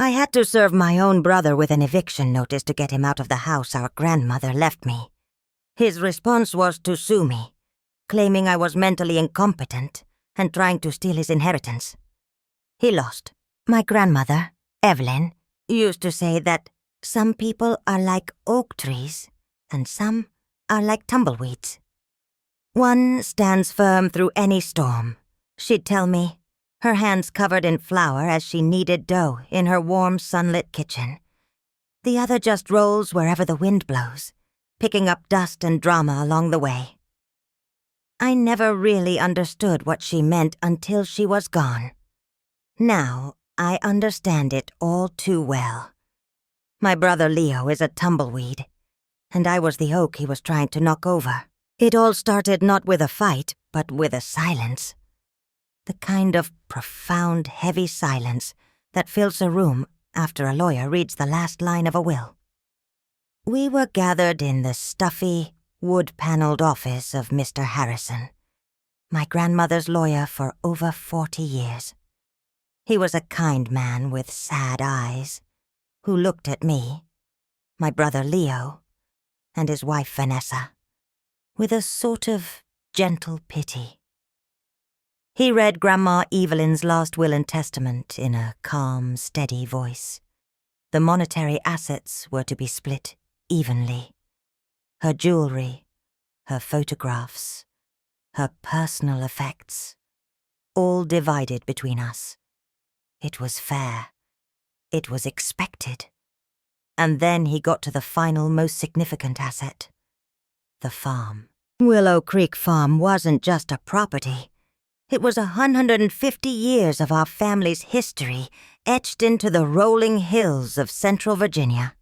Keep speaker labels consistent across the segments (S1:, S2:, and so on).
S1: I had to serve my own brother with an eviction notice to get him out of the house our grandmother left me. His response was to sue me, claiming I was mentally incompetent and trying to steal his inheritance. He lost. My grandmother, Evelyn, used to say that some people are like oak trees and some are like tumbleweeds. One stands firm through any storm, she'd tell me, her hands covered in flour as she kneaded dough in her warm, sunlit kitchen. The other just rolls wherever the wind blows, picking up dust and drama along the way. I never really understood what she meant until she was gone. Now, I understand it all too well. My brother Leo is a tumbleweed, and I was the oak he was trying to knock over. It all started not with a fight, but with a silence. The kind of profound, heavy silence that fills a room after a lawyer reads the last line of a will. We were gathered in the stuffy, wood-paneled office of Mr. Harrison, my grandmother's lawyer for over 40 years. He was a kind man with sad eyes, who looked at me, my brother Leo, and his wife Vanessa, with a sort of gentle pity. He read Grandma Evelyn's last will and testament in a calm, steady voice. The monetary assets were to be split evenly. Her jewelry, her photographs, her personal effects, all divided between us. It was fair. It was expected. And then he got to the final, most significant asset. The farm. Willow Creek Farm wasn't just a property. It was 150 years of our family's history etched into the rolling hills of Central Virginia.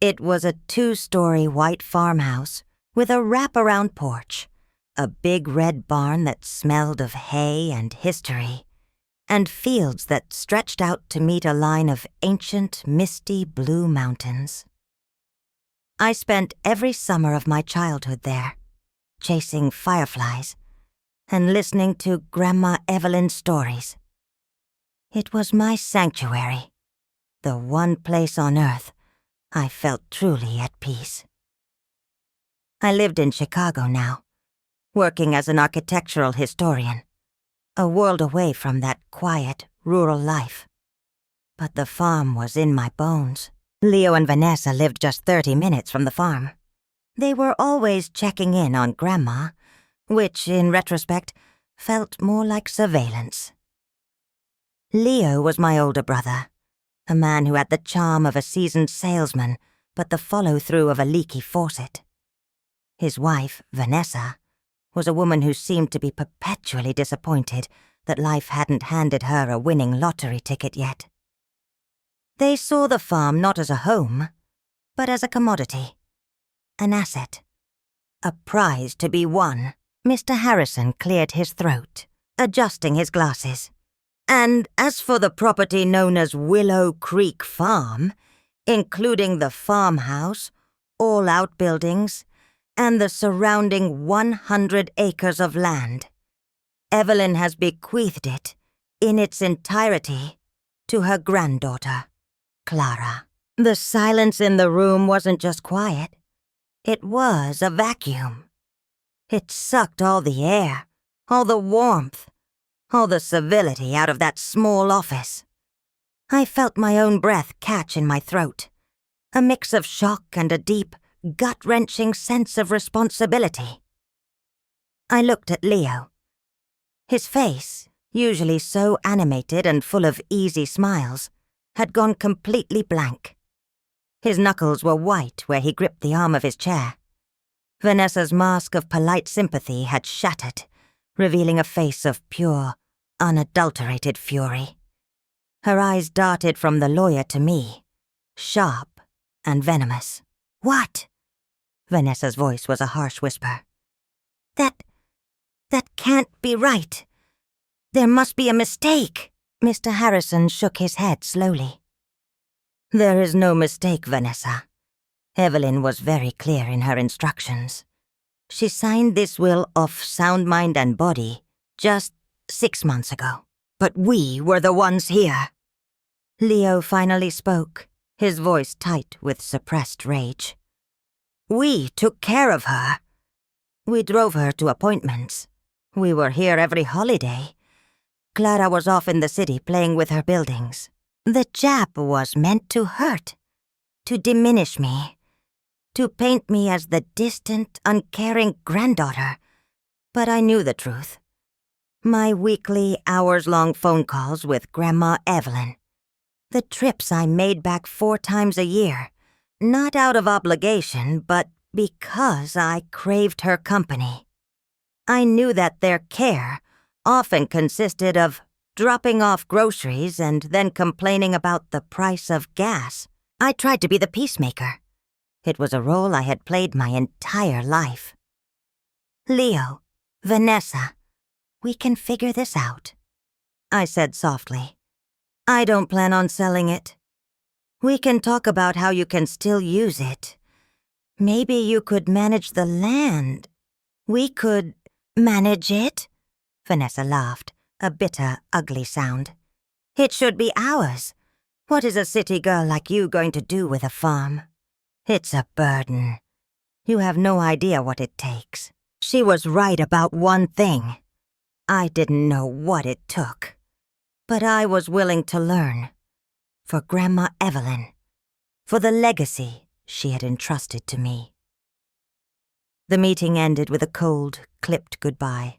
S1: It was a 2-story white farmhouse with a wraparound porch, a big red barn that smelled of hay and history, and fields that stretched out to meet a line of ancient, misty blue mountains. I spent every summer of my childhood there, chasing fireflies and listening to Grandma Evelyn's stories. It was my sanctuary, the one place on earth I felt truly at peace. I lived in Chicago now, working as an architectural historian, a world away from that quiet, rural life. But the farm was in my bones. Leo and Vanessa lived just 30 minutes from the farm. They were always checking in on Grandma, which, in retrospect, felt more like surveillance. Leo was my older brother, a man who had the charm of a seasoned salesman, but the follow-through of a leaky faucet. His wife, Vanessa, was a woman who seemed to be perpetually disappointed that life hadn't handed her a winning lottery ticket yet. They saw the farm not as a home, but as a commodity, an asset, a prize to be won. Mr. Harrison cleared his throat, adjusting his glasses. And as for the property known as Willow Creek Farm, including the farmhouse, all outbuildings, and the surrounding 100 acres of land, Evelyn has bequeathed it, in its entirety, to her granddaughter, Clara. The silence in the room wasn't just quiet. It was a vacuum. It sucked all the air, all the warmth, all the civility out of that small office. I felt my own breath catch in my throat, a mix of shock and a deep, gut-wrenching sense of responsibility. I looked at Leo. His face, usually so animated and full of easy smiles, had gone completely blank. His knuckles were white where he gripped the arm of his chair. Vanessa's mask of polite sympathy had shattered, revealing a face of pure, unadulterated fury. Her eyes darted from the lawyer to me, sharp and venomous. "What?" Vanessa's voice was a harsh whisper. That can't be right. There must be a mistake." Mr. Harrison shook his head slowly. "There is no mistake, Vanessa. Evelyn was very clear in her instructions. She signed this will off sound mind and body just 6 months ago. But we were the ones here." Leo finally spoke, his voice tight with suppressed rage. We took care of her. We drove her to appointments. We were here every holiday. Clara was off in the city playing with her buildings. The jab was meant to hurt, to diminish me, to paint me as the distant, uncaring granddaughter. But I knew the truth. My weekly, hours-long phone calls with Grandma Evelyn. The trips I made back 4 times a year, not out of obligation, but because I craved her company. I knew that their care often consisted of dropping off groceries and then complaining about the price of gas. I tried to be the peacemaker. It was a role I had played my entire life. Leo, Vanessa, we can figure this out, I said softly. I don't plan on selling it. We can talk about how you can still use it. Maybe you could manage the land. We could manage it? Vanessa laughed, a bitter, ugly sound. It should be ours. What is a city girl like you going to do with a farm? It's a burden. You have no idea what it takes. She was right about one thing. I didn't know what it took. But I was willing to learn. For Grandma Evelyn. For the legacy she had entrusted to me. The meeting ended with a cold, clipped goodbye.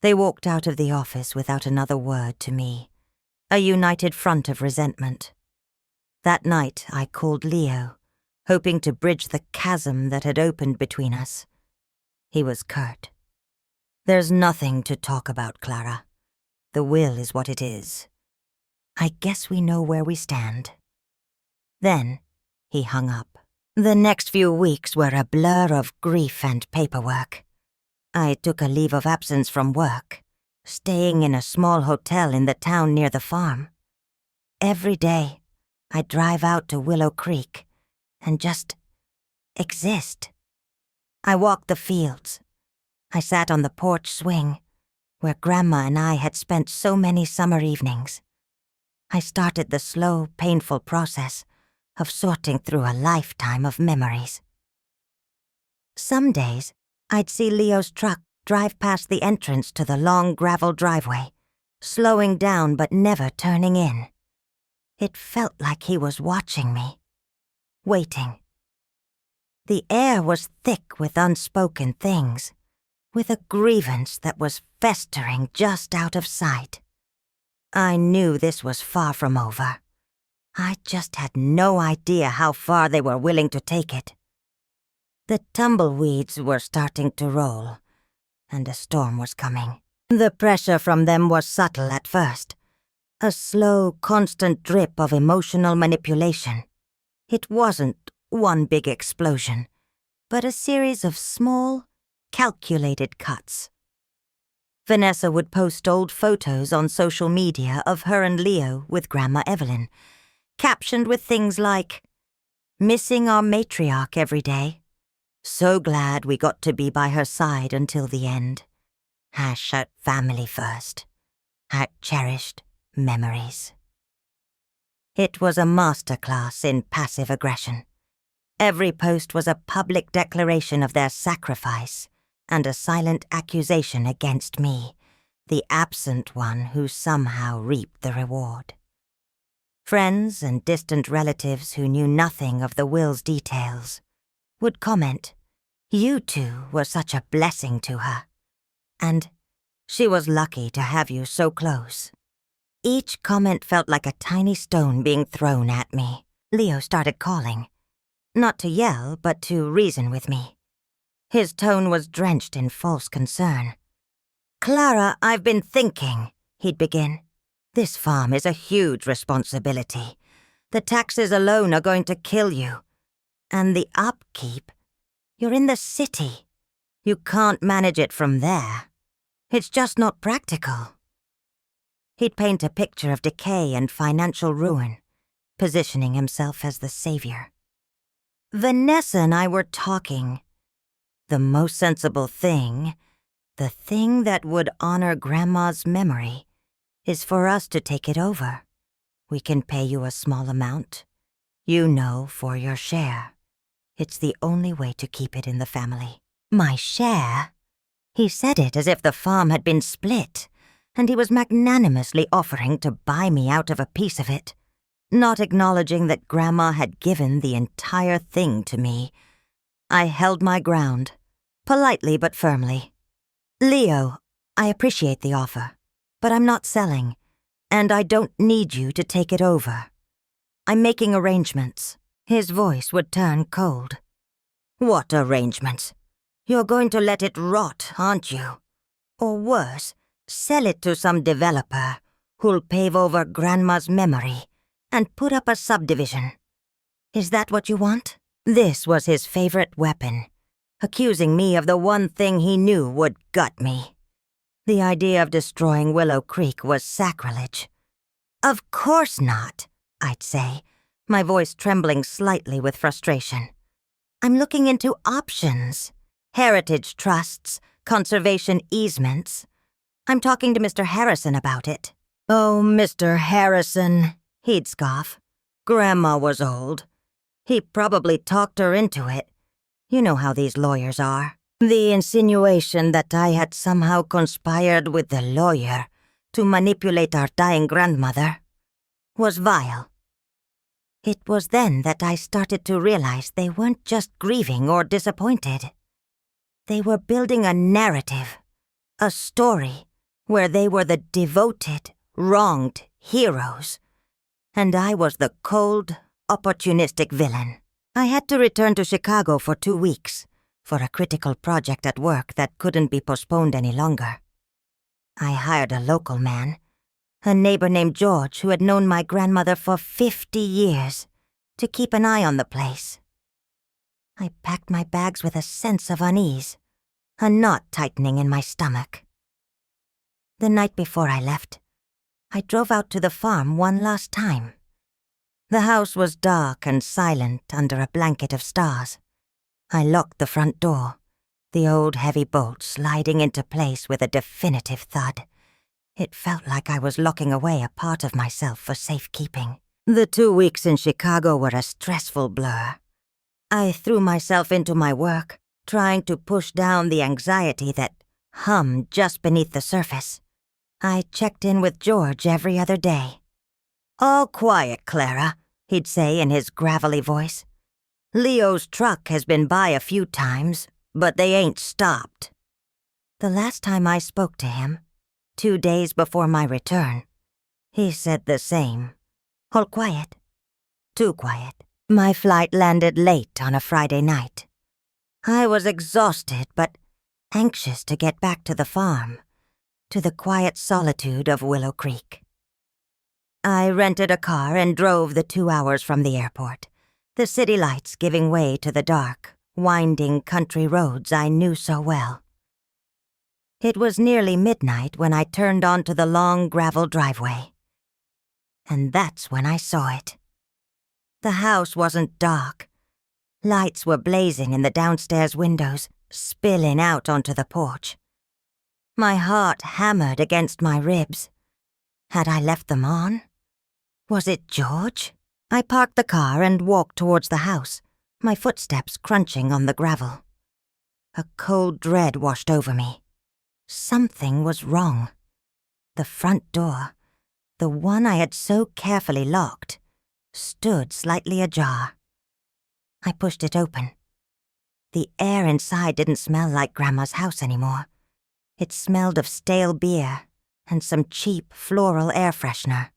S1: They walked out of the office without another word to me, a united front of resentment. That night I called Leo, hoping to bridge the chasm that had opened between us. He was curt. There's nothing to talk about, Clara. The will is what it is. I guess we know where we stand. Then he hung up. The next few weeks were a blur of grief and paperwork. I took a leave of absence from work, staying in a small hotel in the town near the farm. Every day, I'd drive out to Willow Creek and just exist. I walked the fields. I sat on the porch swing, where Grandma and I had spent so many summer evenings. I started the slow, painful process of sorting through a lifetime of memories. Some days, I'd see Leo's truck drive past the entrance to the long gravel driveway, slowing down but never turning in. It felt like he was watching me, waiting. The air was thick with unspoken things, with a grievance that was festering just out of sight. I knew this was far from over. I just had no idea how far they were willing to take it. The tumbleweeds were starting to roll, and a storm was coming. The pressure from them was subtle at first, a slow, constant drip of emotional manipulation. It wasn't one big explosion, but a series of small, calculated cuts. Vanessa would post old photos on social media of her and Leo with Grandma Evelyn, captioned with things like, "Missing our matriarch every day. So glad we got to be by her side until the end. #family first. #cherished memories." It was a masterclass in passive aggression. Every post was a public declaration of their sacrifice and a silent accusation against me, the absent one who somehow reaped the reward. Friends and distant relatives who knew nothing of the will's details would comment, "You two were such a blessing to her," and "She was lucky to have you so close." Each comment felt like a tiny stone being thrown at me. Leo started calling. Not to yell, but to reason with me. His tone was drenched in false concern. "Clara, I've been thinking," he'd begin. "This farm is a huge responsibility. The taxes alone are going to kill you. And the upkeep, you're in the city. You can't manage it from there. It's just not practical." He'd paint a picture of decay and financial ruin, positioning himself as the savior. Vanessa and I were talking. The most sensible thing, the thing that would honor Grandma's memory, is for us to take it over. We can pay you a small amount. You know, for your share. It's the only way to keep it in the family." My share? He said it as if the farm had been split, and he was magnanimously offering to buy me out of a piece of it, not acknowledging that Grandma had given the entire thing to me. I held my ground, politely but firmly. "Leo, I appreciate the offer, but I'm not selling, and I don't need you to take it over. I'm making arrangements." His voice would turn cold. "What arrangements? You're going to let it rot, aren't you? Or worse, sell it to some developer who'll pave over Grandma's memory and put up a subdivision. Is that what you want?" This was his favorite weapon, accusing me of the one thing he knew would gut me. The idea of destroying Willow Creek was sacrilege. "Of course not," I'd say, my voice trembling slightly with frustration. "I'm looking into options. Heritage trusts, conservation easements. I'm talking to Mr. Harrison about it." "Oh, Mr. Harrison," he'd scoff. "Grandma was old. He probably talked her into it. You know how these lawyers are." The insinuation that I had somehow conspired with the lawyer to manipulate our dying grandmother was vile. It was then that I started to realize they weren't just grieving or disappointed. They were building a narrative, a story, where they were the devoted, wronged heroes, and I was the cold, opportunistic villain. I had to return to Chicago for 2 weeks for a critical project at work that couldn't be postponed any longer. I hired a local man, a neighbor named George who had known my grandmother for 50 years, to keep an eye on the place. I packed my bags with a sense of unease, a knot tightening in my stomach. The night before I left, I drove out to the farm one last time. The house was dark and silent under a blanket of stars. I locked the front door, the old heavy bolt sliding into place with a definitive thud. It felt like I was locking away a part of myself for safekeeping. The 2 weeks in Chicago were a stressful blur. I threw myself into my work, trying to push down the anxiety that hummed just beneath the surface. I checked in with George every other day. "All quiet, Clara," he'd say in his gravelly voice. "Leo's truck has been by a few times, but they ain't stopped." The last time I spoke to him, 2 days before my return, he said the same. All quiet. Too quiet. My flight landed late on a Friday night. I was exhausted but anxious to get back to the farm, to the quiet solitude of Willow Creek. I rented a car and drove the 2 hours from the airport, the city lights giving way to the dark, winding country roads I knew so well. It was nearly midnight when I turned onto the long gravel driveway. And that's when I saw it. The house wasn't dark. Lights were blazing in the downstairs windows, spilling out onto the porch. My heart hammered against my ribs. Had I left them on? Was it George? I parked the car and walked towards the house, my footsteps crunching on the gravel. A cold dread washed over me. Something was wrong. The front door, the one I had so carefully locked, stood slightly ajar. I pushed it open. The air inside didn't smell like Grandma's house anymore. It smelled of stale beer and some cheap floral air freshener.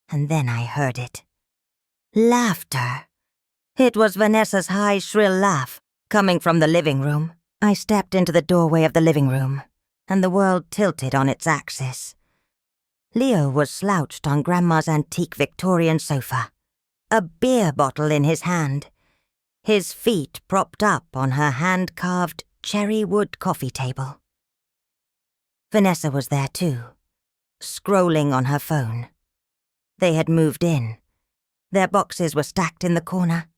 S1: And then I heard it. Laughter. It was Vanessa's high, shrill laugh, coming from the living room. I stepped into the doorway of the living room, and the world tilted on its axis. Leo was slouched on Grandma's antique Victorian sofa, a beer bottle in his hand, his feet propped up on her hand-carved cherry wood coffee table. Vanessa was there too, scrolling on her phone. They had moved in. Their boxes were stacked in the corner.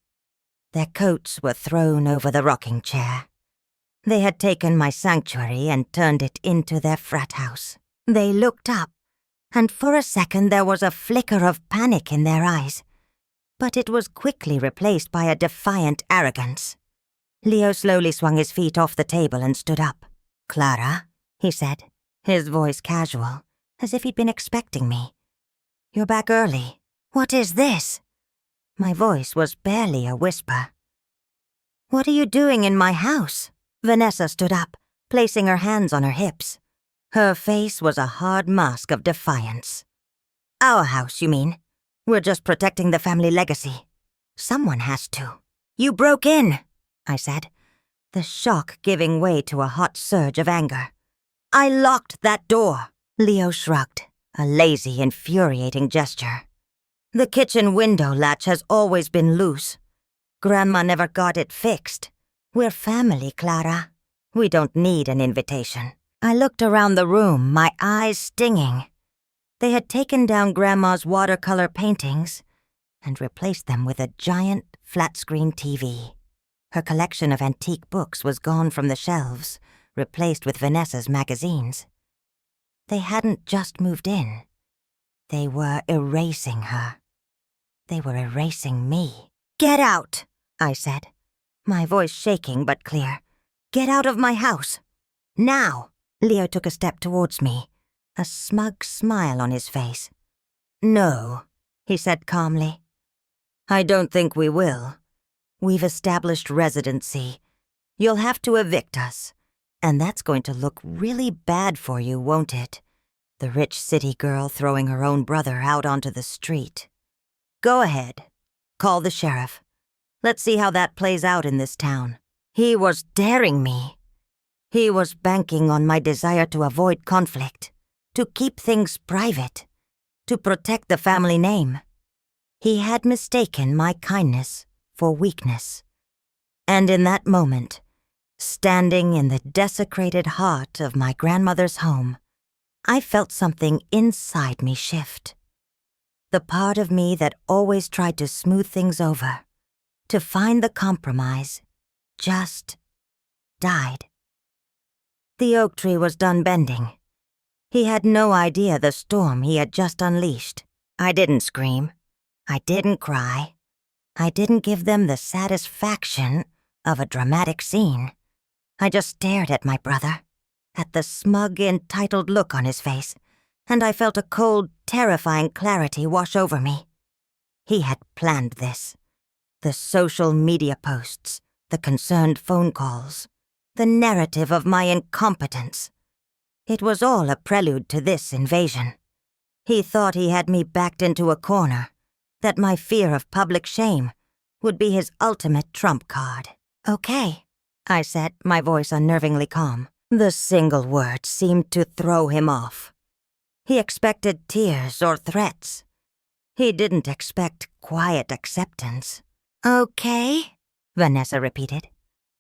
S1: Their coats were thrown over the rocking chair. They had taken my sanctuary and turned it into their frat house. They looked up, and for a second there was a flicker of panic in their eyes. But it was quickly replaced by a defiant arrogance. Leo slowly swung his feet off the table and stood up. "Clara," he said, his voice casual, as if he'd been expecting me. "You're back early. What is this?" My voice was barely a whisper. "What are you doing in my house?" Vanessa stood up, placing her hands on her hips. Her face was a hard mask of defiance. "Our house, you mean? We're just protecting the family legacy. Someone has to." "You broke in," I said, the shock giving way to a hot surge of anger. "I locked that door." Leo shrugged, a lazy, infuriating gesture. "The kitchen window latch has always been loose. Grandma never got it fixed. We're family, Clara. We don't need an invitation." I looked around the room, my eyes stinging. They had taken down Grandma's watercolor paintings and replaced them with a giant flat-screen TV. Her collection of antique books was gone from the shelves, replaced with Vanessa's magazines. They hadn't just moved in. They were erasing her. They were erasing me. "Get out," I said, my voice shaking but clear. "Get out of my house. Now." Leo took a step towards me, a smug smile on his face. "No," he said calmly. "I don't think we will. We've established residency. You'll have to evict us, and that's going to look really bad for you, won't it? The rich city girl throwing her own brother out onto the street. Go ahead. Call the sheriff. Let's see how that plays out in this town." He was daring me. He was banking on my desire to avoid conflict, to keep things private, to protect the family name. He had mistaken my kindness for weakness. And in that moment, standing in the desecrated heart of my grandmother's home, I felt something inside me shift. The part of me that always tried to smooth things over, to find the compromise, just died. The oak tree was done bending. He had no idea the storm he had just unleashed. I didn't scream. I didn't cry. I didn't give them the satisfaction of a dramatic scene. I just stared at my brother, at the smug, entitled look on his face, and I felt a cold, terrifying clarity wash over me. He had planned this. The social media posts, the concerned phone calls, the narrative of my incompetence. It was all a prelude to this invasion. He thought he had me backed into a corner, that my fear of public shame would be his ultimate trump card. "Okay," I said, my voice unnervingly calm. The single word seemed to throw him off. He expected tears or threats. He didn't expect quiet acceptance. "Okay," Vanessa repeated,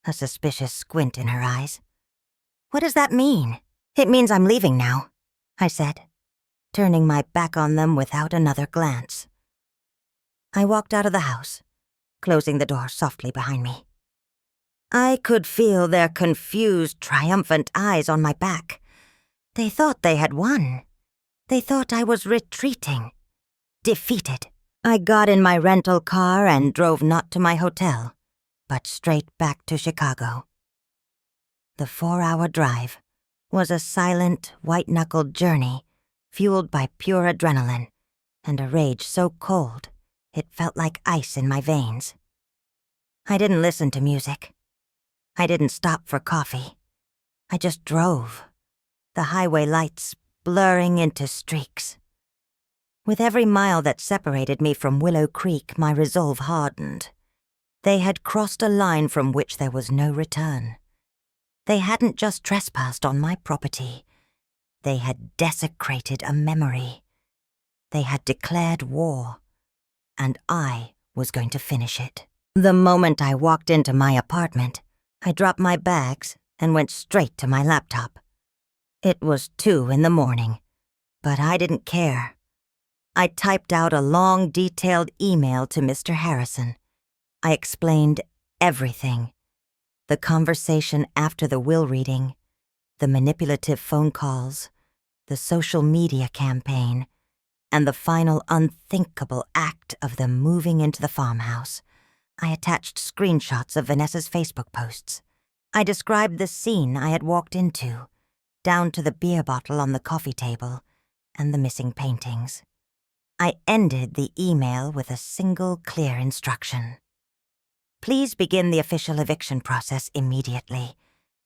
S1: a suspicious squint in her eyes. "What does that mean?" "It means I'm leaving now," I said, turning my back on them without another glance. I walked out of the house, closing the door softly behind me. I could feel their confused, triumphant eyes on my back. They thought they had won. They thought I was retreating, defeated. I got in my rental car and drove not to my hotel, but straight back to Chicago. The 4-hour drive was a silent, white-knuckled journey fueled by pure adrenaline and a rage so cold it felt like ice in my veins. I didn't listen to music. I didn't stop for coffee. I just drove, the highway lights blurring into streaks. With every mile that separated me from Willow Creek, my resolve hardened. They had crossed a line from which there was no return. They hadn't just trespassed on my property. They had desecrated a memory. They had declared war, and I was going to finish it. The moment I walked into my apartment, I dropped my bags and went straight to my laptop. It was 2 a.m, but I didn't care. I typed out a long, detailed email to Mr. Harrison. I explained everything. The conversation after the will reading, the manipulative phone calls, the social media campaign, and the final unthinkable act of them moving into the farmhouse, I attached screenshots of Vanessa's Facebook posts. I described the scene I had walked into, down to the beer bottle on the coffee table and the missing paintings. I ended the email with a single clear instruction. Please begin the official eviction process immediately.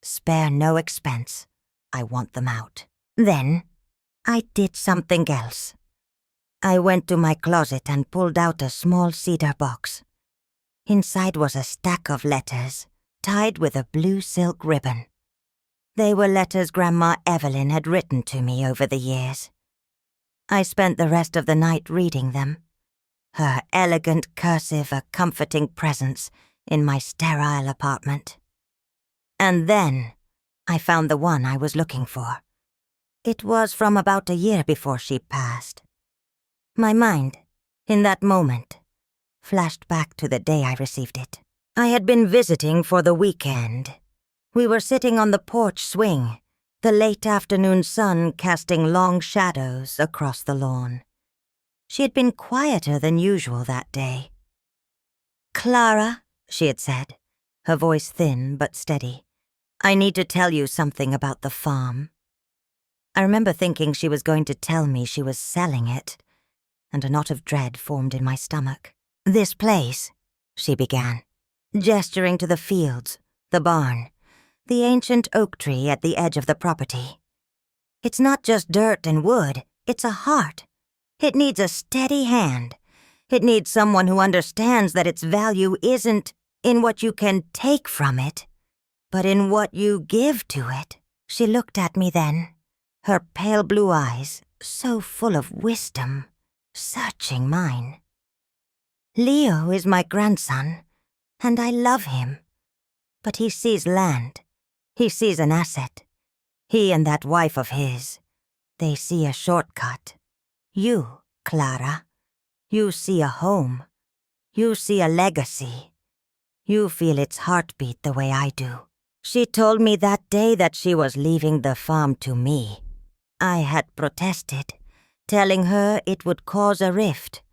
S1: Spare no expense. I want them out. Then, I did something else. I went to my closet and pulled out a small cedar box. Inside was a stack of letters, tied with a blue silk ribbon. They were letters Grandma Evelyn had written to me over the years. I spent the rest of the night reading them. Her elegant cursive a comforting presence in my sterile apartment. And then, I found the one I was looking for. It was from about a year before she passed. My mind, in that moment, flashed back to the day I received it. I had been visiting for the weekend. We were sitting on the porch swing, the late afternoon sun casting long shadows across the lawn. She had been quieter than usual that day. "Clara," she had said, her voice thin but steady, "I need to tell you something about the farm." I remember thinking she was going to tell me she was selling it, and a knot of dread formed in my stomach. "This place," she began, gesturing to the fields, the barn, the ancient oak tree at the edge of the property. "It's not just dirt and wood, it's a heart. It needs a steady hand. It needs someone who understands that its value isn't in what you can take from it, but in what you give to it." She looked at me then, her pale blue eyes so full of wisdom, searching mine. "Leo is my grandson, and I love him. But he sees land. He sees an asset. He and that wife of his, they see a shortcut. You, Clara, you see a home. You see a legacy. You feel its heartbeat the way I do." She told me that day that she was leaving the farm to me. I had protested, telling her it would cause a rift,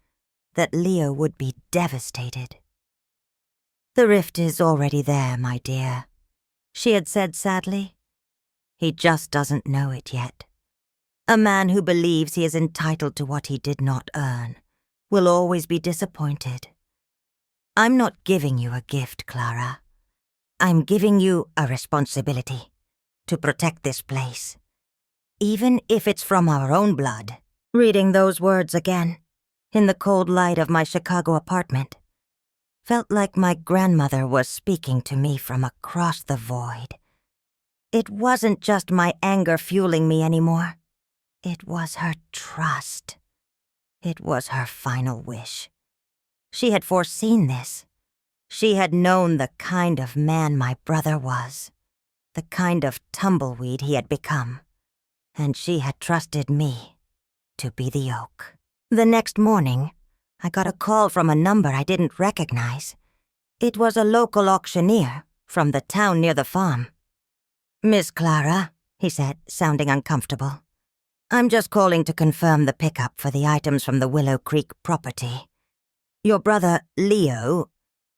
S1: that Leo would be devastated. "The rift is already there, my dear," she had said sadly. "He just doesn't know it yet. A man who believes he is entitled to what he did not earn will always be disappointed. I'm not giving you a gift, Clara. I'm giving you a responsibility to protect this place, even if it's from our own blood." Reading those words again, in the cold light of my Chicago apartment, felt like my grandmother was speaking to me from across the void. It wasn't just my anger fueling me anymore. It was her trust. It was her final wish. She had foreseen this. She had known the kind of man my brother was, the kind of tumbleweed he had become, and she had trusted me to be the oak. The next morning, I got a call from a number I didn't recognize. It was a local auctioneer from the town near the farm. "Miss Clara," he said, sounding uncomfortable, "I'm just calling to confirm the pickup for the items from the Willow Creek property. Your brother, Leo,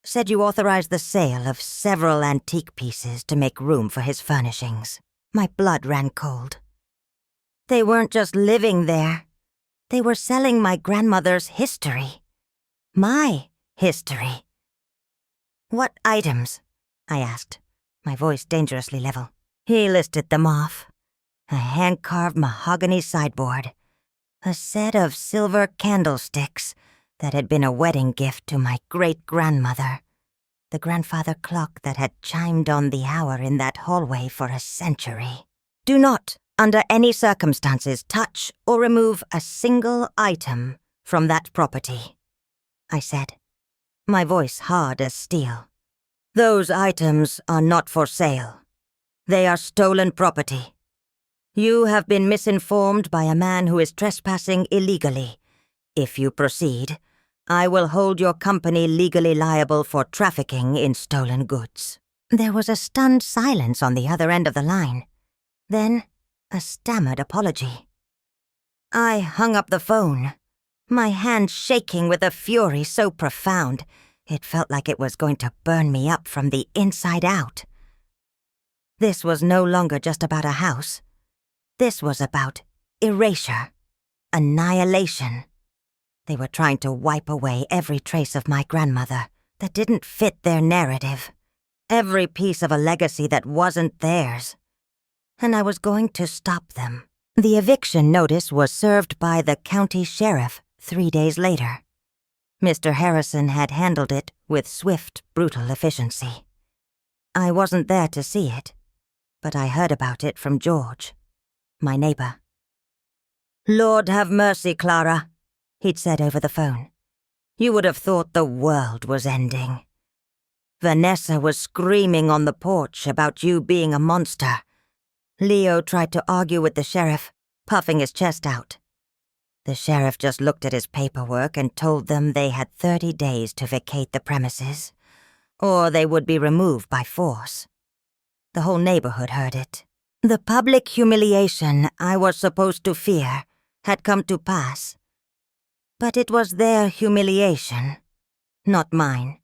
S1: said you authorized the sale of several antique pieces to make room for his furnishings." My blood ran cold. They weren't just living there. They were selling my grandmother's history. My history. "What items?" I asked, my voice dangerously level. He listed them off. A hand-carved mahogany sideboard. A set of silver candlesticks that had been a wedding gift to my great-grandmother. The grandfather clock that had chimed on the hour in that hallway for a century. "Do not, under any circumstances, touch or remove a single item from that property," I said, my voice hard as steel. "Those items are not for sale. They are stolen property. You have been misinformed by a man who is trespassing illegally. If you proceed, I will hold your company legally liable for trafficking in stolen goods." There was a stunned silence on the other end of the line. Then, a stammered apology. I hung up the phone, my hand shaking with a fury so profound it felt like it was going to burn me up from the inside out. This was no longer just about a house. This was about erasure, annihilation. They were trying to wipe away every trace of my grandmother that didn't fit their narrative, every piece of a legacy that wasn't theirs. And I was going to stop them. The eviction notice was served by the county sheriff 3 days later. Mr. Harrison had handled it with swift, brutal efficiency. I wasn't there to see it, but I heard about it from George, my neighbor. "Lord have mercy, Clara," he'd said over the phone. "You would have thought the world was ending. Vanessa was screaming on the porch about you being a monster. Leo tried to argue with the sheriff, puffing his chest out. The sheriff just looked at his paperwork and told them they had 30 days to vacate the premises, or they would be removed by force. The whole neighborhood heard it. The public humiliation I was supposed to fear had come to pass. But it was their humiliation, not mine.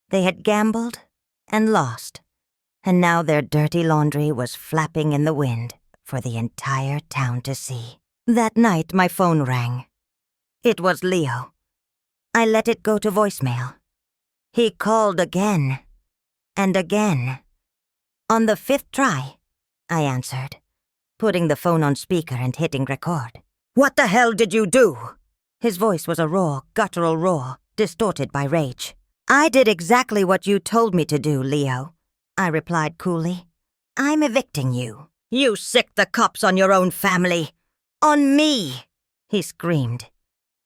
S1: They had gambled and lost, and now their dirty laundry was flapping in the wind for the entire town to see. That night, my phone rang. It was Leo. I let it go to voicemail. He called again and again. On the 5th try, I answered, putting the phone on speaker and hitting record. "What the hell did you do?" His voice was a raw, guttural roar, distorted by rage. "I did exactly what you told me to do, Leo," I replied coolly. "I'm evicting you. You sicked the cops on your own family. On me," he screamed.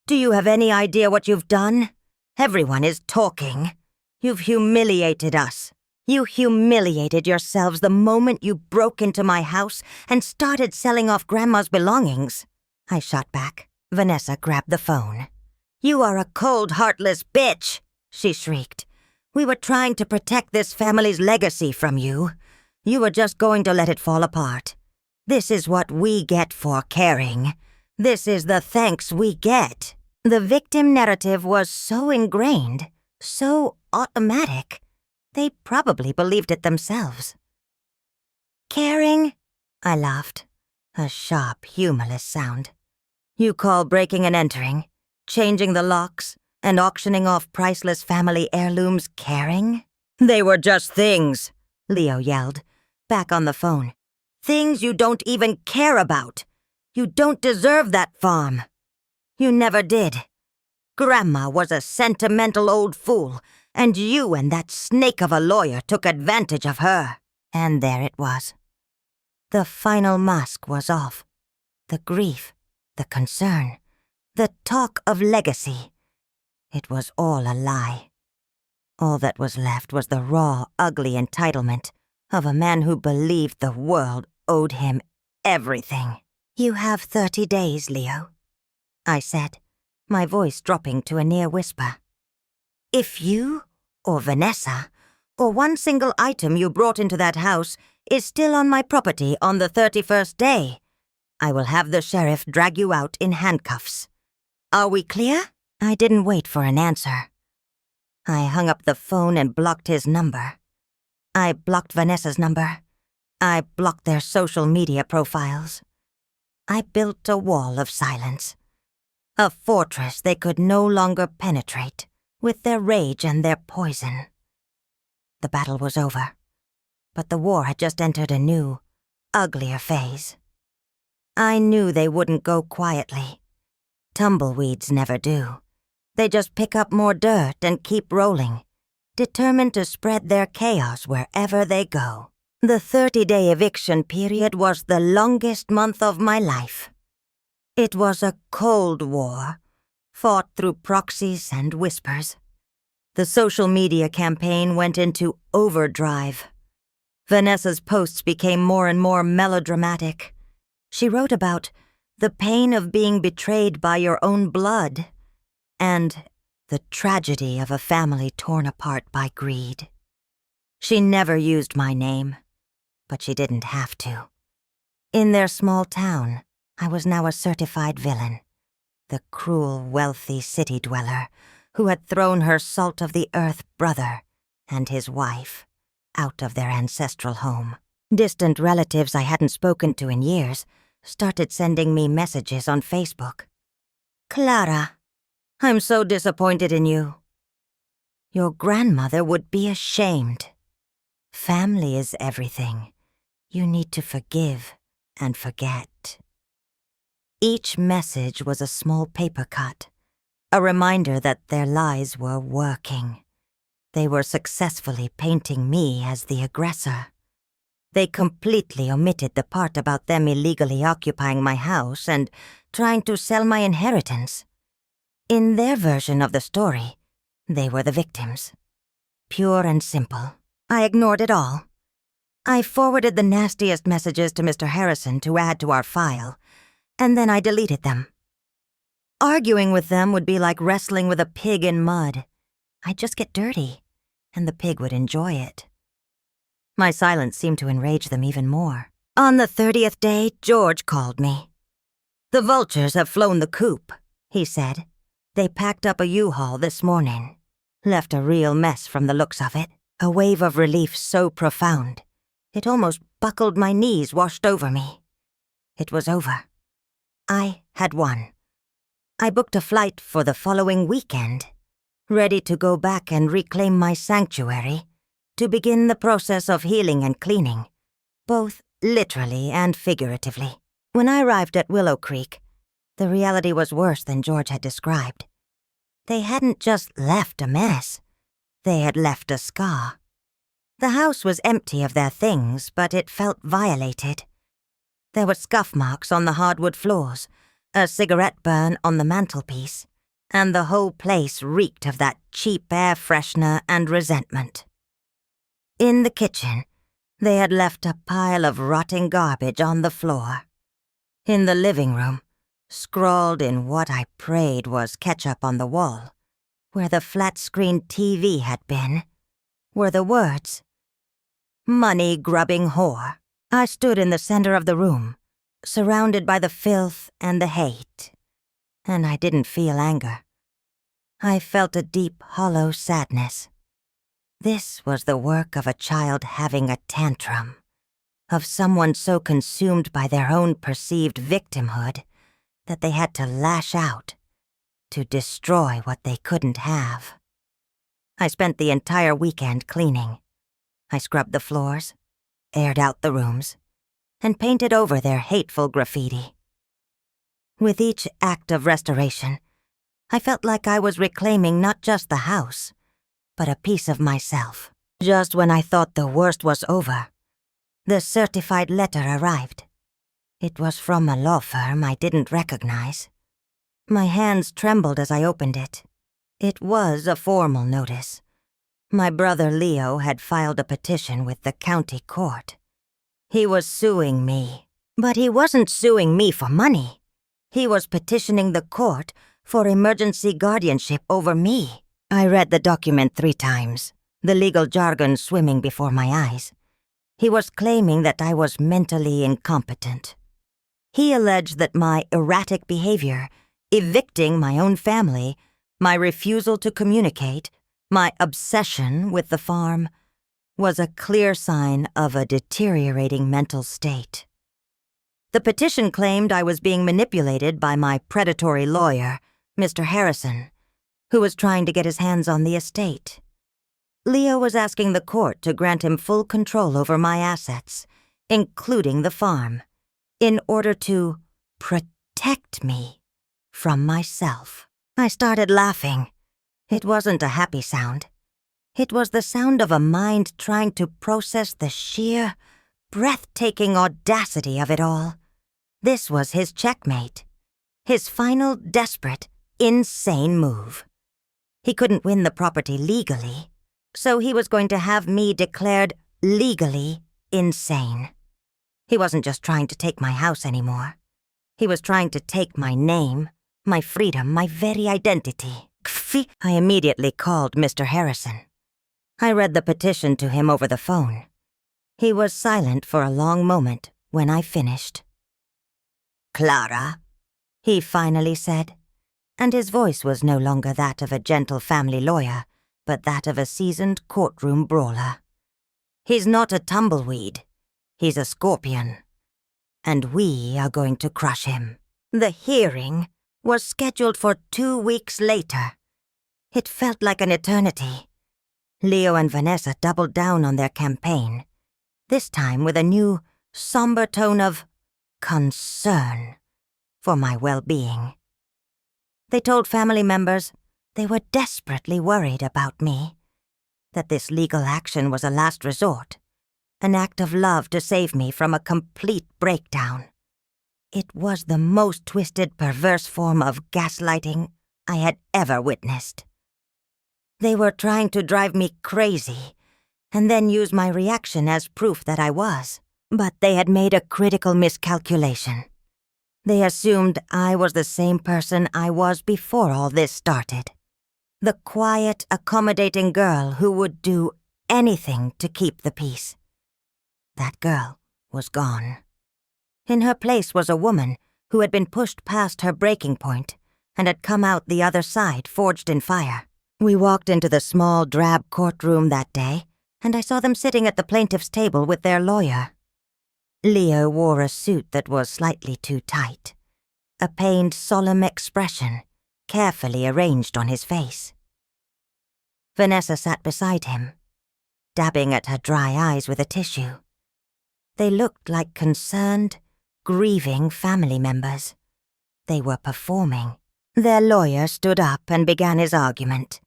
S1: "Do you have any idea what you've done? Everyone is talking. You've humiliated us. You humiliated yourselves the moment you broke into my house and started selling off Grandma's belongings." I shot back. Vanessa grabbed the phone. "You are a cold, heartless bitch," she shrieked. "We were trying to protect this family's legacy from you. You were just going to let it fall apart. This is what we get for caring. This is the thanks we get." The victim narrative was so ingrained, so automatic, they probably believed it themselves. "Caring?" I laughed, a sharp, humorless sound. "You call breaking and entering, changing the locks, and auctioning off priceless family heirlooms caring?" "They were just things," Leo yelled, back on the phone. "Things you don't even care about. You don't deserve that farm. You never did. Grandma was a sentimental old fool, and you and that snake of a lawyer took advantage of her." And there it was. The final mask was off. The grief, the concern, the talk of legacy. It was all a lie. All that was left was the raw, ugly entitlement of a man who believed the world owed him everything. "You have 30 days, Leo," I said, my voice dropping to a near whisper. "If you, or Vanessa, or one single item you brought into that house is still on my property on the 31st day, I will have the sheriff drag you out in handcuffs. Are we clear?" I didn't wait for an answer. I hung up the phone and blocked his number. I blocked Vanessa's number. I blocked their social media profiles. I built a wall of silence. A fortress they could no longer penetrate with their rage and their poison. The battle was over, but the war had just entered a new, uglier phase. I knew they wouldn't go quietly. Tumbleweeds never do. They just pick up more dirt and keep rolling, determined to spread their chaos wherever they go. The 30-day eviction period was the longest month of my life. It was a cold war, fought through proxies and whispers. The social media campaign went into overdrive. Vanessa's posts became more and more melodramatic. She wrote about the pain of being betrayed by your own blood and the tragedy of a family torn apart by greed. She never used my name, but she didn't have to. In their small town, I was now a certified villain, the cruel, wealthy city dweller who had thrown her salt-of-the-earth brother and his wife out of their ancestral home. Distant relatives I hadn't spoken to in years started sending me messages on Facebook. "Clara, I'm so disappointed in you. Your grandmother would be ashamed. Family is everything. You need to forgive and forget." Each message was a small paper cut, a reminder that their lies were working. They were successfully painting me as the aggressor. They completely omitted the part about them illegally occupying my house and trying to sell my inheritance. In their version of the story, they were the victims. Pure and simple. I ignored it all. I forwarded the nastiest messages to Mr. Harrison to add to our file, and then I deleted them. Arguing with them would be like wrestling with a pig in mud. I'd just get dirty, and the pig would enjoy it. My silence seemed to enrage them even more. On the 30th day, George called me. "The vultures have flown the coop," he said. "They packed up a U-Haul this morning. Left a real mess from the looks of it. A wave of relief so profound, it almost buckled my knees, washed over me. It was over. I had won. I booked a flight for the following weekend, ready to go back and reclaim my sanctuary, to begin the process of healing and cleaning, both literally and figuratively. When I arrived at Willow Creek, the reality was worse than George had described. They hadn't just left a mess. They had left a scar. The house was empty of their things, but it felt violated. There were scuff marks on the hardwood floors, a cigarette burn on the mantelpiece, and the whole place reeked of that cheap air freshener and resentment. In the kitchen, they had left a pile of rotting garbage on the floor. In the living room, scrawled in what I prayed was ketchup on the wall, where the flat-screen TV had been, were the words, "Money-grubbing whore." I stood in the center of the room, surrounded by the filth and the hate, and I didn't feel anger. I felt a deep, hollow sadness. This was the work of a child having a tantrum, of someone so consumed by their own perceived victimhood that they had to lash out, to destroy what they couldn't have. I spent the entire weekend cleaning. I scrubbed the floors, aired out the rooms, and painted over their hateful graffiti. With each act of restoration, I felt like I was reclaiming not just the house, but a piece of myself. Just when I thought the worst was over, the certified letter arrived. It was from a law firm I didn't recognize. My hands trembled as I opened it. It was a formal notice. My brother Leo had filed a petition with the county court. He was suing me, but he wasn't suing me for money. He was petitioning the court for emergency guardianship over me. I read the document 3 times, the legal jargon swimming before my eyes. He was claiming that I was mentally incompetent. He alleged that my erratic behavior, evicting my own family, my refusal to communicate, my obsession with the farm, was a clear sign of a deteriorating mental state. The petition claimed I was being manipulated by my predatory lawyer, Mr. Harrison, who was trying to get his hands on the estate. Leo was asking the court to grant him full control over my assets, including the farm, in order to protect me from myself. I started laughing. It wasn't a happy sound. It was the sound of a mind trying to process the sheer, breathtaking audacity of it all. This was his checkmate. His final, desperate, insane move. He couldn't win the property legally, so he was going to have me declared legally insane. He wasn't just trying to take my house anymore. He was trying to take my name, my freedom, my very identity. I immediately called Mr. Harrison. I read the petition to him over the phone. He was silent for a long moment when I finished. Clara, he finally said, and his voice was no longer that of a gentle family lawyer, but that of a seasoned courtroom brawler. He's not a tumbleweed. He's a scorpion. And we are going to crush him. The hearing was scheduled for 2 weeks later. It felt like an eternity. Leo and Vanessa doubled down on their campaign, this time with a new, somber tone of concern for my well-being. They told family members they were desperately worried about me, that this legal action was a last resort, an act of love to save me from a complete breakdown. It was the most twisted, perverse form of gaslighting I had ever witnessed. They were trying to drive me crazy and then use my reaction as proof that I was. But they had made a critical miscalculation. They assumed I was the same person I was before all this started. The quiet, accommodating girl who would do anything to keep the peace. That girl was gone. In her place was a woman who had been pushed past her breaking point and had come out the other side forged in fire. We walked into the small, drab courtroom that day, and I saw them sitting at the plaintiff's table with their lawyer. Leo wore a suit that was slightly too tight, a pained, solemn expression carefully arranged on his face. Vanessa sat beside him, dabbing at her dry eyes with a tissue. They looked like concerned, grieving family members. They were performing. Their lawyer stood up and began his argument,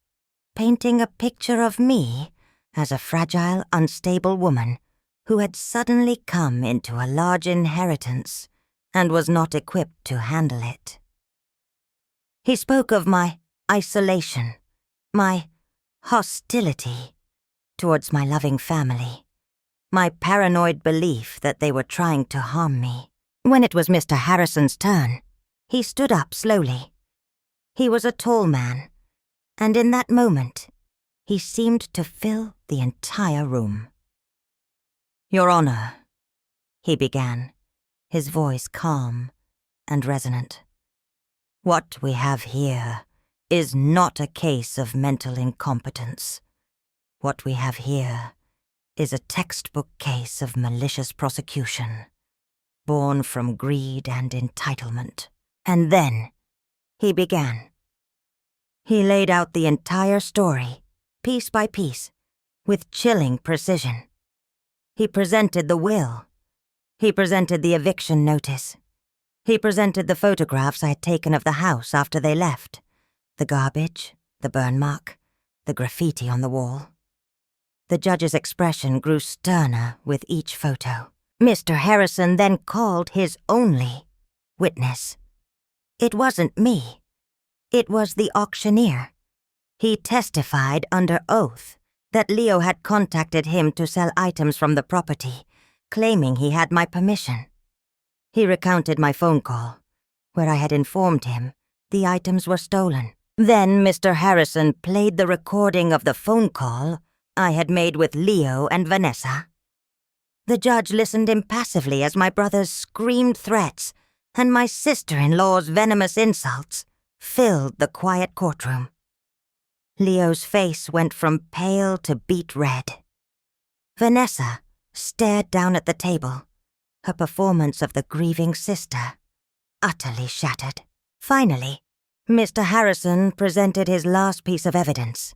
S1: painting a picture of me as a fragile, unstable woman who had suddenly come into a large inheritance and was not equipped to handle it. He spoke of my isolation, my hostility towards my loving family, my paranoid belief that they were trying to harm me. When it was Mr. Harrison's turn, he stood up slowly. He was a tall man, and in that moment, he seemed to fill the entire room. "Your Honor," he began, his voice calm and resonant. "What we have here is not a case of mental incompetence. What we have here is a textbook case of malicious prosecution, born from greed and entitlement." And then he began. He laid out the entire story, piece by piece, with chilling precision. He presented the will. He presented the eviction notice. He presented the photographs I had taken of the house after they left, the garbage, the burn mark, the graffiti on the wall. The judge's expression grew sterner with each photo. Mr. Harrison then called his only witness. It wasn't me. It was the auctioneer. He testified under oath that Leo had contacted him to sell items from the property, claiming he had my permission. He recounted my phone call, where I had informed him the items were stolen. Then Mr. Harrison played the recording of the phone call I had made with Leo and Vanessa. The judge listened impassively as my brothers screamed threats and my sister-in-law's venomous insults filled the quiet courtroom. Leo's face went from pale to beet red. Vanessa stared down at the table, her performance of the grieving sister utterly shattered. Finally, Mr. Harrison presented his last piece of evidence.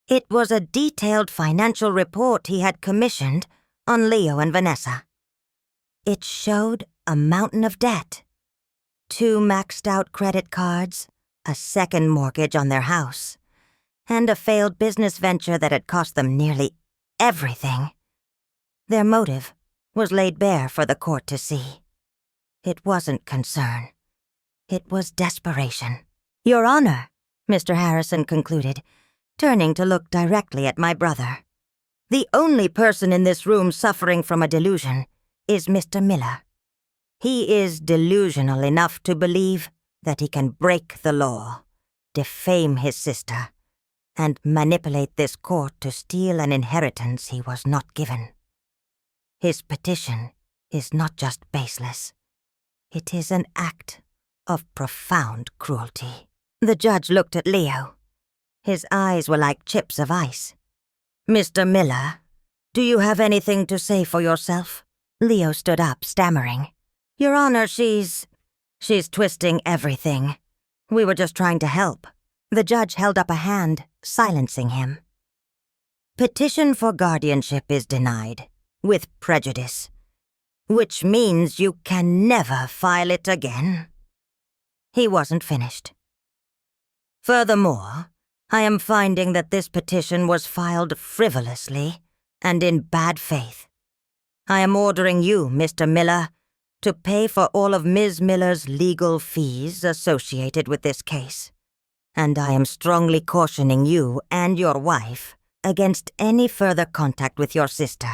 S1: It was a detailed financial report he had commissioned on Leo and Vanessa. It showed a mountain of debt, 2 maxed-out credit cards, a second mortgage on their house, and a failed business venture that had cost them nearly everything. Their motive was laid bare for the court to see. It wasn't concern. It was desperation. "Your Honor," Mr. Harrison concluded, turning to look directly at my brother, "the only person in this room suffering from a delusion is Mr. Miller. He is delusional enough to believe that he can break the law, defame his sister, and manipulate this court to steal an inheritance he was not given. His petition is not just baseless. It is an act of profound cruelty. The judge looked at Leo. His eyes were like chips of ice. Mr. Miller, do you have anything to say for yourself? Leo stood up, stammering. Your Honor, she's twisting everything. We were just trying to help. The judge held up a hand, silencing him. Petition for guardianship is denied, with prejudice, which means you can never file it again. He wasn't finished. Furthermore, I am finding that this petition was filed frivolously and in bad faith. I am ordering you, Mr. Miller, to pay for all of Ms. Miller's legal fees associated with this case. And I am strongly cautioning you and your wife against any further contact with your sister.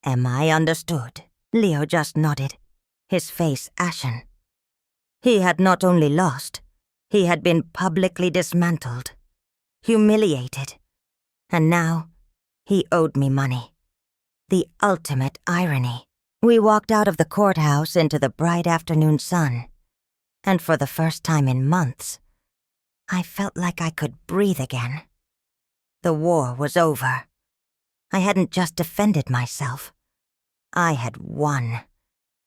S1: Am I understood? Leo just nodded, his face ashen. He had not only lost, he had been publicly dismantled, humiliated, and now he owed me money. The ultimate irony. We walked out of the courthouse into the bright afternoon sun, and for the first time in months, I felt like I could breathe again. The war was over. I hadn't just defended myself. I had won,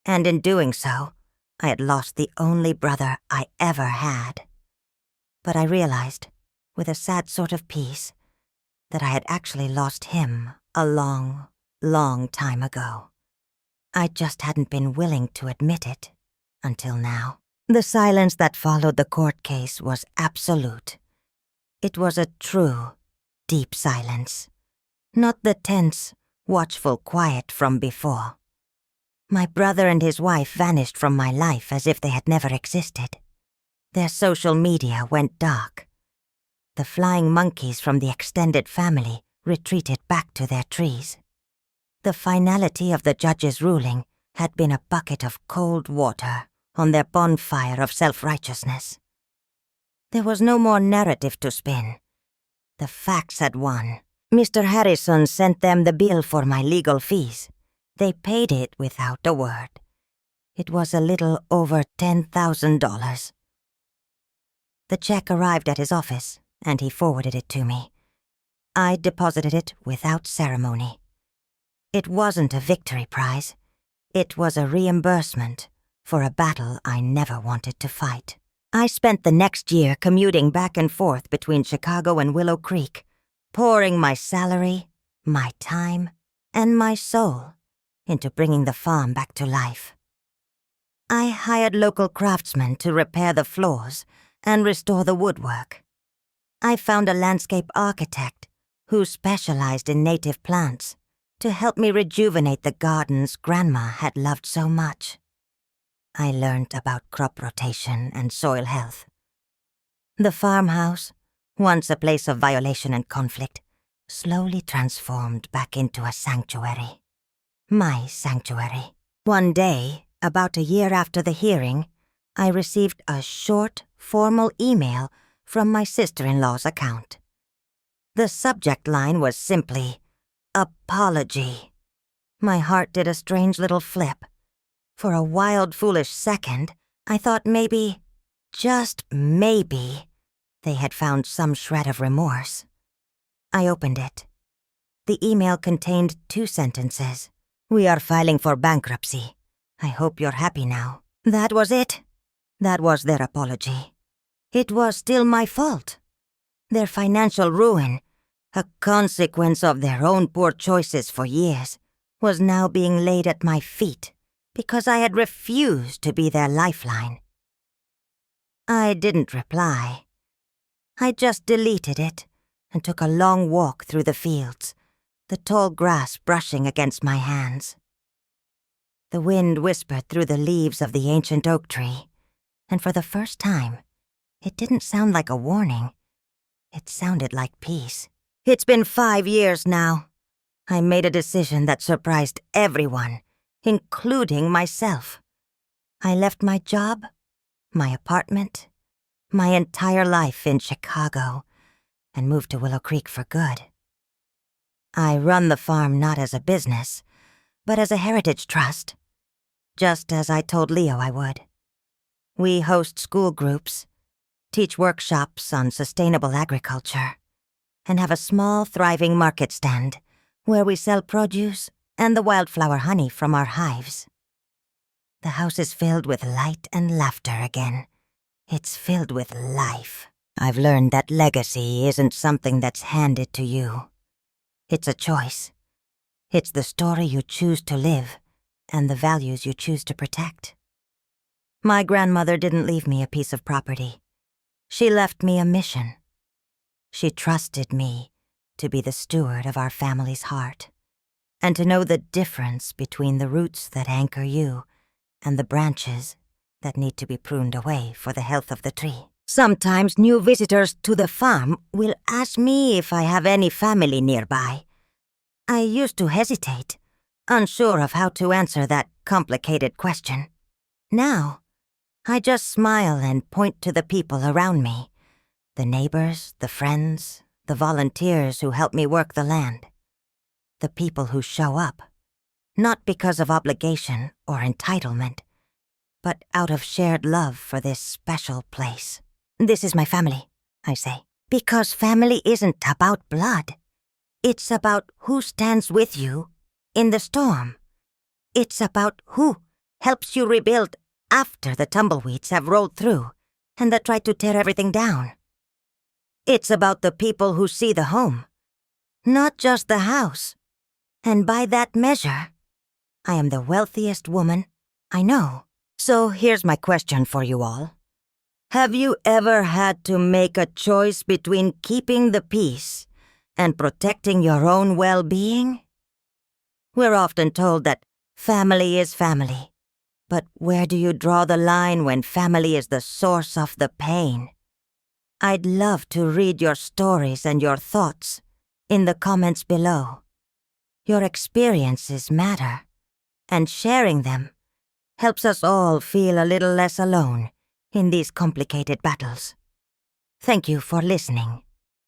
S1: and in doing so, I had lost the only brother I ever had. But I realized, with a sad sort of peace, that I had actually lost him a long, long time ago. I just hadn't been willing to admit it until now. The silence that followed the court case was absolute. It was a true, deep silence, not the tense, watchful quiet from before. My brother and his wife vanished from my life as if they had never existed. Their social media went dark. The flying monkeys from the extended family retreated back to their trees. The finality of the judge's ruling had been a bucket of cold water on their bonfire of self-righteousness. There was no more narrative to spin. The facts had won. Mr. Harrison sent them the bill for my legal fees. They paid it without a word. It was a little over $10,000. The check arrived at his office, and he forwarded it to me. I deposited it without ceremony. It wasn't a victory prize. It was a reimbursement for a battle I never wanted to fight. I spent the next year commuting back and forth between Chicago and Willow Creek, pouring my salary, my time, and my soul into bringing the farm back to life. I hired local craftsmen to repair the floors and restore the woodwork. I found a landscape architect who specialized in native plants to help me rejuvenate the gardens Grandma had loved so much. I learned about crop rotation and soil health. The farmhouse, once a place of violation and conflict, slowly transformed back into a sanctuary. My sanctuary. One day, about a year after the hearing, I received a short, formal email from my sister-in-law's account. The subject line was simply, "Apology." My heart did a strange little flip. For a wild, foolish second, I thought maybe, just maybe, they had found some shred of remorse. I opened it. The email contained 2 sentences. "We are filing for bankruptcy. I hope you're happy now." That was it. That was their apology. It was still my fault. Their financial ruin, a consequence of their own poor choices for years, was now being laid at my feet because I had refused to be their lifeline. I didn't reply. I just deleted it and took a long walk through the fields, the tall grass brushing against my hands. The wind whispered through the leaves of the ancient oak tree, and for the first time, it didn't sound like a warning. It sounded like peace. It's been 5 years now. I made a decision that surprised everyone, including myself. I left my job, my apartment, my entire life in Chicago, and moved to Willow Creek for good. I run the farm not as a business, but as a heritage trust, just as I told Leo I would. We host school groups, teach workshops on sustainable agriculture, and have a small, thriving market stand where we sell produce and the wildflower honey from our hives. The house is filled with light and laughter again. It's filled with life. I've learned that legacy isn't something that's handed to you. It's a choice. It's the story you choose to live and the values you choose to protect. My grandmother didn't leave me a piece of property. She left me a mission. She trusted me to be the steward of our family's heart, and to know the difference between the roots that anchor you and the branches that need to be pruned away for the health of the tree. Sometimes new visitors to the farm will ask me if I have any family nearby. I used to hesitate, unsure of how to answer that complicated question. Now, I just smile and point to the people around me, the neighbors, the friends, the volunteers who help me work the land. The people who show up, not because of obligation or entitlement, but out of shared love for this special place. This is my family, I say, because family isn't about blood. It's about who stands with you in the storm. It's about who helps you rebuild after the tumbleweeds have rolled through and that try to tear everything down. It's about the people who see the home, not just the house. And by that measure, I am the wealthiest woman I know. So here's my question for you all. Have you ever had to make a choice between keeping the peace and protecting your own well-being? We're often told that family is family. But where do you draw the line when family is the source of the pain? I'd love to read your stories and your thoughts in the comments below. Your experiences matter, and sharing them helps us all feel a little less alone in these complicated battles. Thank you for listening.